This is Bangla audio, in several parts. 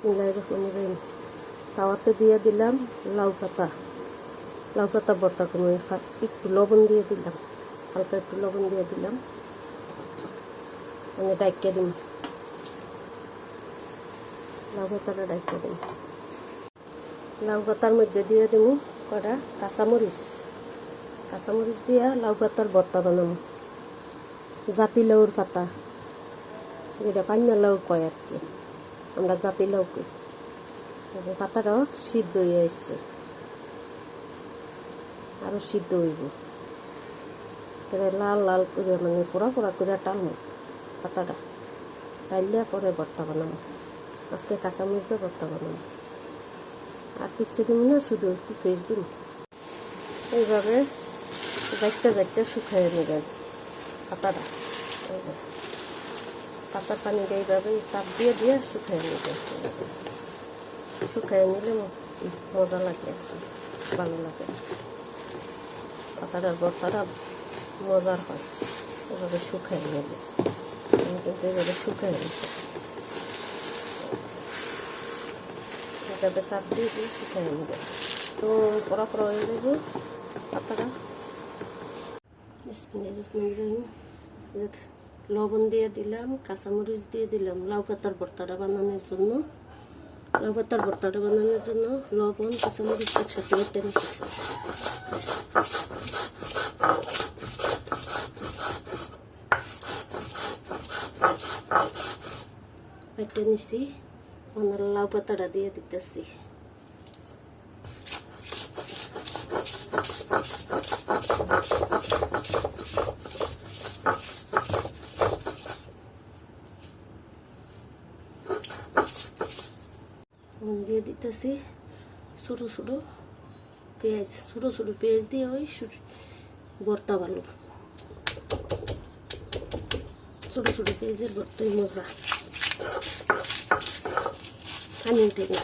বিসমিল্লাহির রহমানির রহিম। তাওয়াতে দিয়ে দিলাম লাউ পাতা ভর্তা করবো। একটু লবণ দিয়ে দিলাম, হালকা একটু লবণ দিয়ে দিলাম, আমি ডাইকে দিই। লাউ পাতাটা ডাইকে দিই। লাউ পাতার মধ্যে দিয়ে দিব কটা কাঁচামরিচ দিয়া লাউ পাতার ভর্তা বানাবো। জাতি লাউর পাতা, যেটা পান্না লাউ কয় আর কি, আমরা জাতি লাউ কই। পাতাটাও সিদ্ধ হয়ে আসছে, আরও সিদ্ধ হইব। লাল লাল করে মানে পোড়া করে টালবো পাতাটা, টাইলে পরে ভর্তা বানাবো। আজকে কাঁচামরিচ দিয়ে ভর্তা বানাবো, আর কিচ্ছু দিব না, শুধু একটু পেঁয়াজ দিব। এইভাবে যাইতে শুকাইয়ে নেবেন পাতাটা। পাতার পানিটা এইভাবে চাপ দিয়ে শুকাইয়ে নেবেন। শুকাইয়ে নিলে মজা লাগে, ভালো লাগে। পাতাটার ভর্তাটা মজার হয় এভাবে শুকাইয়ে নেবে। আমি কিন্তু এইভাবে শুকাইয়ে নিতে, এটাতে চাপ দিয়ে শুকাইয়ে নেবে। তো পড়া হয়ে যাবে পাতাটা। বিসমিল্লাহির রহমানির রহিম। লবণ দিয়ে দিলাম, কাঁচামরিচ দিয়ে দিলাম লাউ পাতার ভর্তাটা বানানোর জন্য। লবণ কাঁচামরিচ একসাথে বেটে নিতেছি। বেটে নিছি, লাউ পাতাটা দিয়ে দিতেছি। দিয়ে দিতেছি ছোটো ছোটো পেঁয়াজ দিয়ে ওই ভর্তা ভালো। ছোটো পেঁয়াজের ভর্তাই মজা, পানি উঠে না।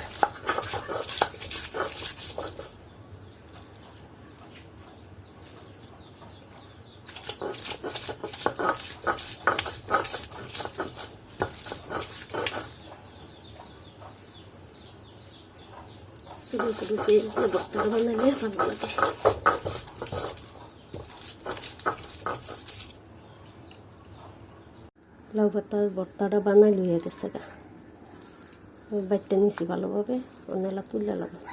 ছোটো পেঁয়াজ দিয়ে ভর্তাটা বানাইলে ভালো লাগে। লাউ পাতার ভর্তাটা বানাই লইয়া গেছে গা, বাইটটা নিছি ভালোভাবে, অনেকলা তুলে লাগবে।